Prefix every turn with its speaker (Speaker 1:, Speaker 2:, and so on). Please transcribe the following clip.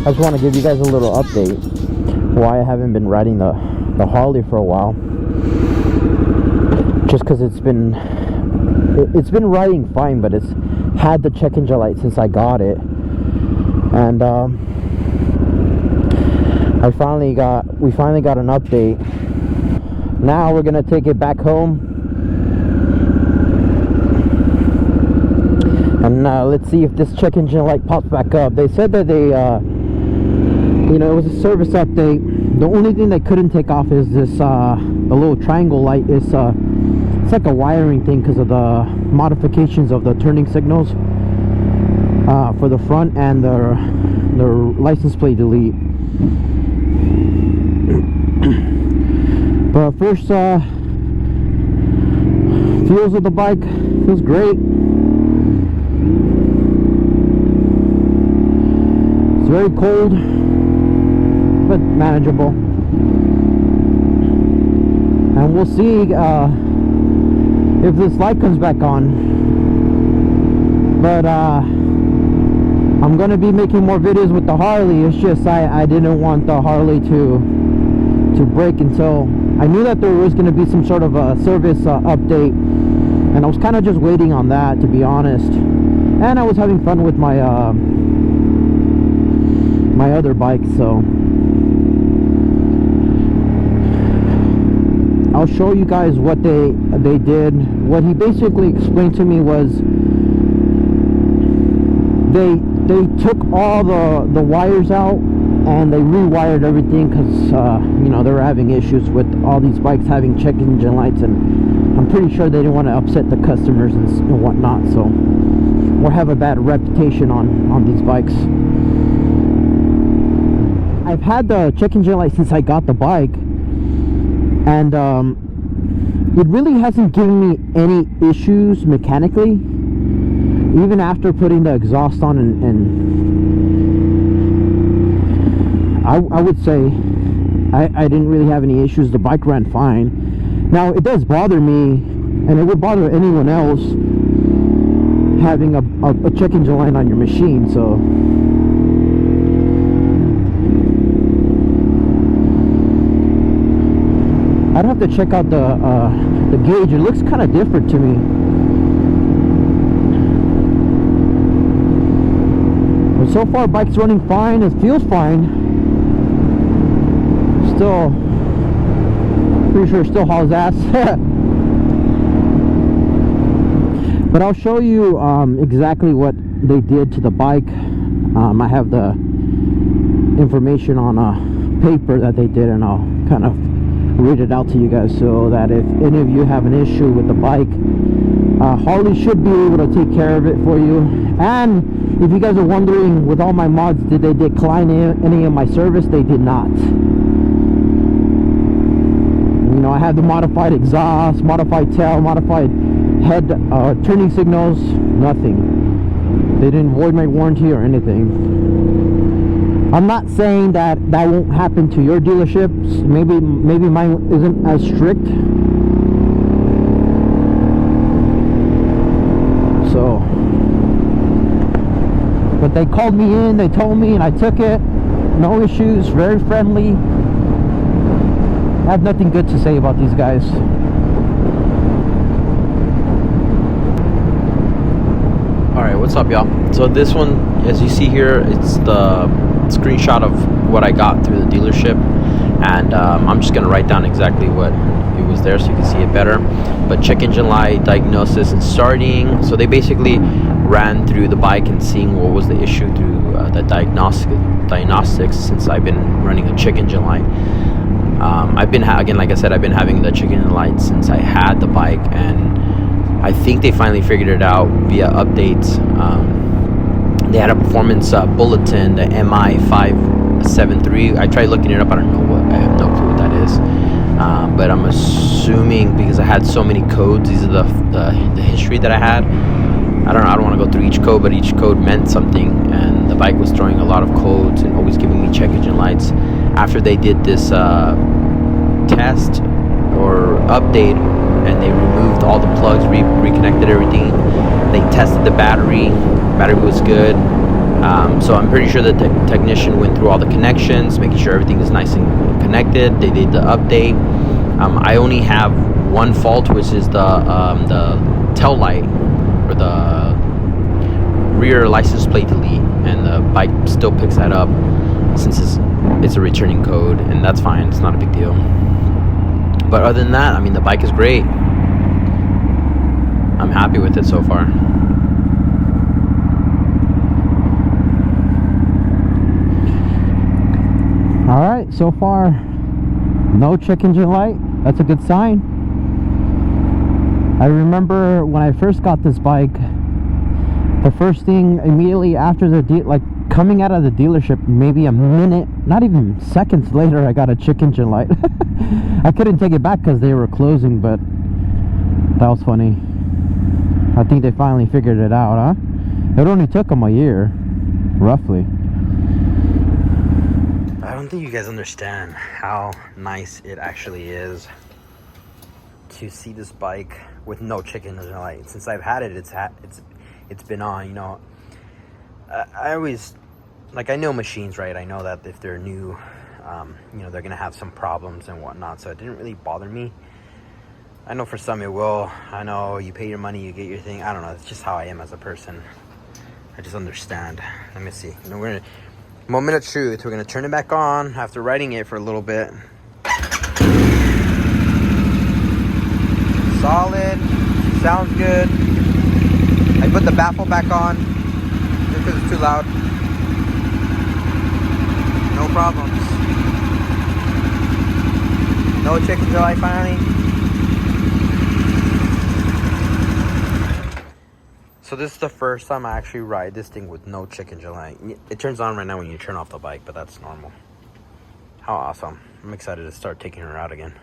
Speaker 1: I just want to give you guys a little update why I haven't been riding the Harley for a while. Just because it's been riding fine, but it's had the check engine light since I got it. And we finally got an update. Now we're gonna take it back home, and let's see if this check engine light pops back up. They said that they you know, it was a service update. The only thing they couldn't take off is this the little triangle light. It's like a wiring thing because of the modifications of the turning signals for the front and the license plate delete. But first, feels of the bike, feels great. It's very cold, but manageable. And we'll see if this light comes back on. But I'm gonna be making more videos with the Harley. It's just I didn't want the Harley to break until I knew that there was going to be some sort of a service update, and I was kind of just waiting on that, to be honest. And I was having fun with my my other bike, so I'll show you guys what they did. What he basically explained to me was they took all the wires out and they rewired everything because you know, they were having issues with all these bikes having check engine lights, and I'm pretty sure they didn't want to upset the customers and whatnot, so or have a bad reputation on these bikes. I've had the check engine light since I got the bike, and it really hasn't given me any issues mechanically, even after putting the exhaust on, and I would say I didn't really have any issues. The bike ran fine. Now it does bother me, and it would bother anyone else, having a check engine light on your machine. So I'd have to check out the gauge. It looks kind of different to me. But so far, bike's running fine. It feels fine. Still, pretty sure it still hauls ass. But I'll show you exactly what they did to the bike. I have the information on paper that they did, and I'll kind of read it out to you guys, so that if any of you have an issue with the bike, Harley should be able to take care of it for you. And if you guys are wondering, with all my mods, did they decline any of my service? They did not. You know, I have the modified exhaust, modified tail, modified head turning signals, nothing. They didn't void my warranty or anything. I'm not saying that won't happen to your dealerships. Maybe mine isn't as strict. So, but they called me in, they told me, and I took it. No issues, very friendly. I have nothing good to say about these guys.
Speaker 2: Alright, what's up, y'all? So this one, as you see here, it's the screenshot of what I got through the dealership, and I'm just gonna write down exactly what it was there so you can see it better. But check engine light, diagnosis, and starting. So they basically ran through the bike and seeing what was the issue through the diagnostics, since I've been running a check engine light. I've been again, like I said, I've been having the check engine light since I had the bike, and I think they finally figured it out via updates. They had a performance bulletin, the MI573. I tried looking it up. I have no clue what that is. But I'm assuming, because I had so many codes, these are the history that I had. I don't want to go through each code, but each code meant something, and the bike was throwing a lot of codes and always giving me check engine lights. After they did this test or update, and they removed all the plugs, reconnected everything, they tested the battery was good. So I'm pretty sure the technician went through all the connections, making sure everything is nice and connected. They did the update. I only have one fault, which is the tail light, or the rear license plate delete, and the bike still picks that up since it's a returning code, and that's fine. It's not a big deal. But other than that, I mean, the bike is great. I'm happy with it so far.
Speaker 1: All right, so far no check engine light. That's a good sign. I remember when I first got this bike, the first thing immediately after the coming out of the dealership, maybe a minute, not even seconds later, I got a check engine light. I couldn't take it back because they were closing, but that was funny. I think they finally figured it out, huh? It only took them a year, roughly.
Speaker 2: I don't think you guys understand how nice it actually is to see this bike with no check engine light. Since I've had it, it's been on. You know, I always, like, I know machines, right? I know that if they're new, you know, they're gonna have some problems and whatnot. So it didn't really bother me. I know for some it will. I know you pay your money, you get your thing. I don't know. It's just how I am as a person. I just understand. Let me see. You know, we're gonna. Moment of truth. We're gonna turn it back on after riding it for a little bit. Solid. Sounds good. I put the baffle back on just because it's too loud. No problems. No check engine light finally. So this is the first time I actually ride this thing with no check engine light. It turns on right now when you turn off the bike, but that's normal. How awesome. I'm excited to start taking her out again.